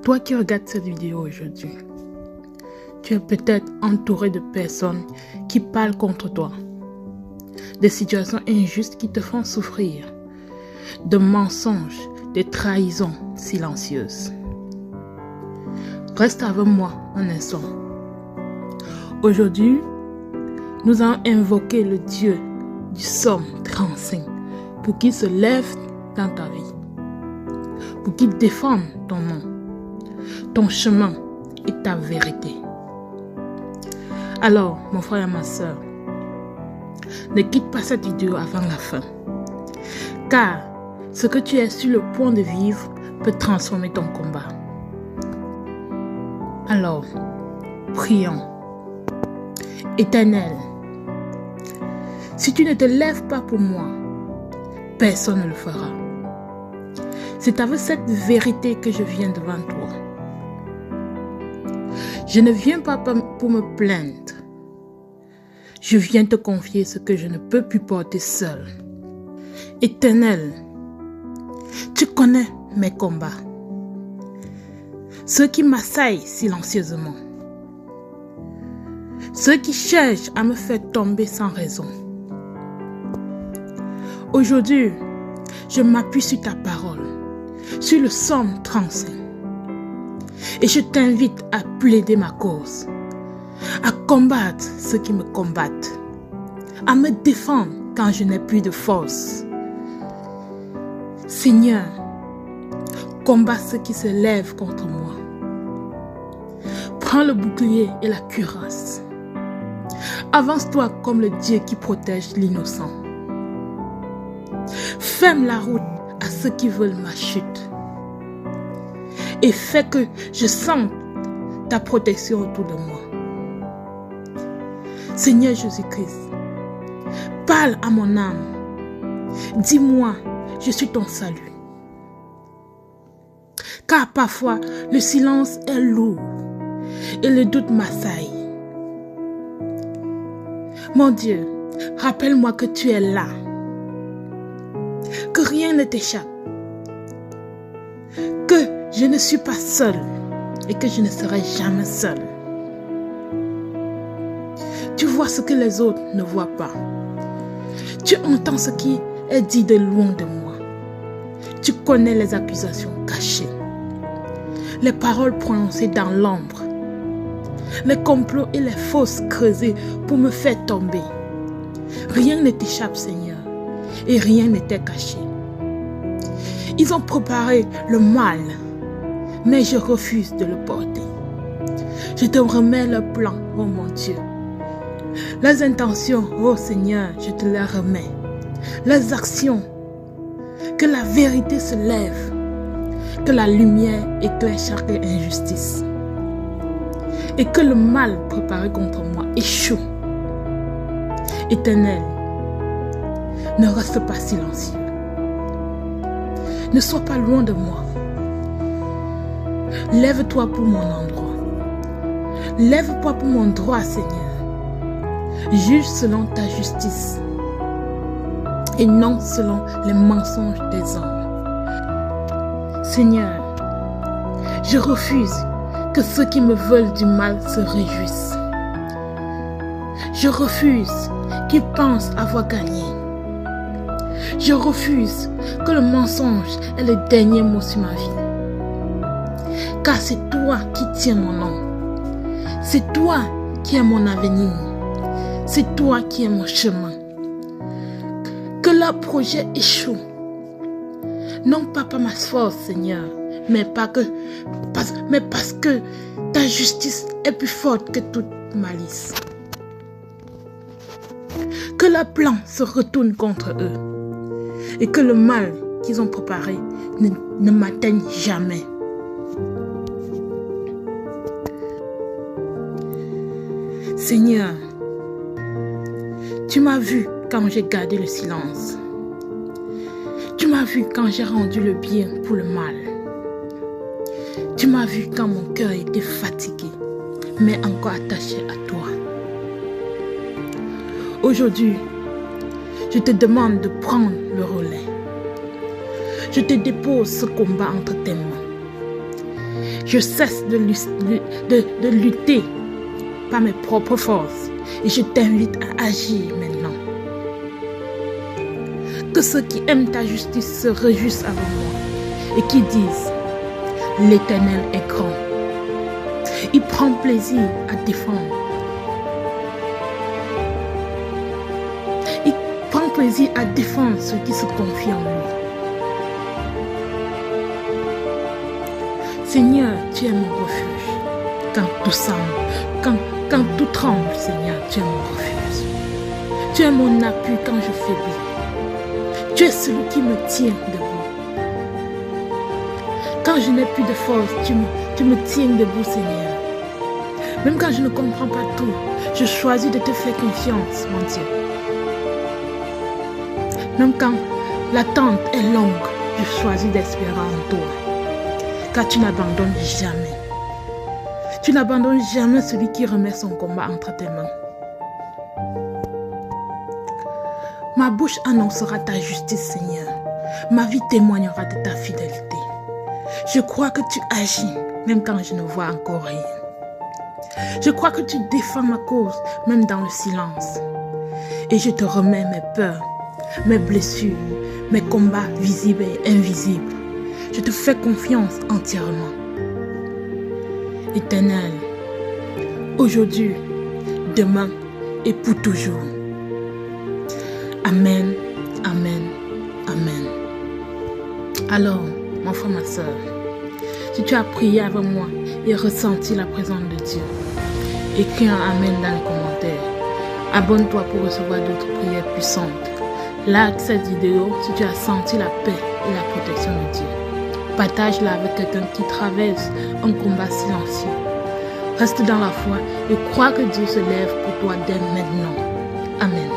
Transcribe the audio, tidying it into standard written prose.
Toi qui regardes cette vidéo aujourd'hui, tu es peut-être entouré de personnes qui parlent contre toi, des situations injustes qui te font souffrir, de mensonges, de trahisons silencieuses. Reste avec moi un instant. Aujourd'hui, nous allons invoquer le Dieu du Psaume 35 pour qu'il se lève dans ta vie, pour qu'il défende ton nom, ton chemin et ta vérité. Alors, mon frère et ma soeur, ne quitte pas cette vidéo avant la fin, car ce que tu es sur le point de vivre peut transformer ton combat. Alors, prions. Éternel, si tu ne te lèves pas pour moi, personne ne le fera. C'est avec cette vérité que je viens devant toi. Je ne viens pas pour me plaindre. Je viens te confier ce que je ne peux plus porter seul. Éternel, tu connais mes combats. Ceux qui m'assaillent silencieusement. Ceux qui cherchent à me faire tomber sans raison. Aujourd'hui, je m'appuie sur ta parole, sur le Psaume 35. Et je t'invite à plaider ma cause, à combattre ceux qui me combattent, à me défendre quand je n'ai plus de force. Seigneur, combat ceux qui se lèvent contre moi. Prends le bouclier et la cuirasse. Avance-toi comme le Dieu qui protège l'innocent. Ferme la route à ceux qui veulent ma chute. Et fais que je sente ta protection autour de moi. Seigneur Jésus-Christ, parle à mon âme. Dis-moi, je suis ton salut. Car parfois, le silence est lourd et le doute m'assaille. Mon Dieu, rappelle-moi que tu es là, que rien ne t'échappe, que je ne suis pas seul et que je ne serai jamais seul. Tu vois ce que les autres ne voient pas. Tu entends ce qui est dit de loin de moi. Tu connais les accusations cachées, les paroles prononcées dans l'ombre, les complots et les fausses creusées pour me faire tomber. Rien ne t'échappe, Seigneur, et rien ne t'est caché. Ils ont préparé le mal, mais je refuse de le porter. Je te remets le plan, oh mon Dieu. Les intentions, oh Seigneur, je te les remets. Les actions, que la vérité se lève, que la lumière éclaire chaque injustice. Et que le mal préparé contre moi échoue. Éternel, ne reste pas silencieux. Ne sois pas loin de moi. Lève-toi pour mon endroit. Lève-toi pour mon droit, Seigneur. Juge selon ta justice et non selon les mensonges des hommes. Seigneur, je refuse que ceux qui me veulent du mal se réjouissent. Je refuse qu'ils pensent avoir gagné. Je refuse que le mensonge ait le dernier mot sur ma vie. Car c'est toi qui tiens mon nom. C'est toi qui es mon avenir. C'est toi qui es mon chemin. Que leur projet échoue. Non pas par ma force, Seigneur, mais parce que ta justice est plus forte que toute malice. Que leur plan se retourne contre eux et que le mal qu'ils ont préparé ne m'atteigne jamais. Seigneur, tu m'as vu quand j'ai gardé le silence. Tu m'as vu quand j'ai rendu le bien pour le mal. Tu m'as vu quand mon cœur était fatigué, mais encore attaché à toi. Aujourd'hui, je te demande de prendre le relais. Je te dépose ce combat entre tes mains. Je cesse de lutter par mes propres forces et je t'invite à agir maintenant. Que ceux qui aiment ta justice se réjouissent avec moi et qui disent « L'Éternel est grand ». Il prend plaisir à défendre. Il prend plaisir à défendre ceux qui se confient en lui. Seigneur, tu es mon refuge. Quand tout semble, quand tout tremble, Seigneur, tu es mon refuge. Tu es mon appui quand je faiblis. Tu es celui qui me tient debout. Quand je n'ai plus de force, tu me tiens debout, Seigneur. Même quand je ne comprends pas tout, je choisis de te faire confiance, mon Dieu. Même quand l'attente est longue, je choisis d'espérer en toi. Car tu n'abandonnes jamais. Tu n'abandonnes jamais celui qui remet son combat entre tes mains. Ma bouche annoncera ta justice, Seigneur. Ma vie témoignera de ta fidélité. Je crois que tu agis, même quand je ne vois encore rien. Je crois que tu défends ma cause, même dans le silence. Et je te remets mes peurs, mes blessures, mes combats visibles et invisibles. Je te fais confiance entièrement. Éternel, aujourd'hui, demain et pour toujours. Amen, amen, amen. Alors, mon frère, ma soeur, si tu as prié avec moi et ressenti la présence de Dieu, écris un amen dans les commentaires. Abonne-toi pour recevoir d'autres prières puissantes. Like cette vidéo si tu as senti la paix et la protection de Dieu. Partage-la avec quelqu'un qui traverse un combat silencieux. Reste dans la foi et crois que Dieu se lève pour toi dès maintenant. Amen.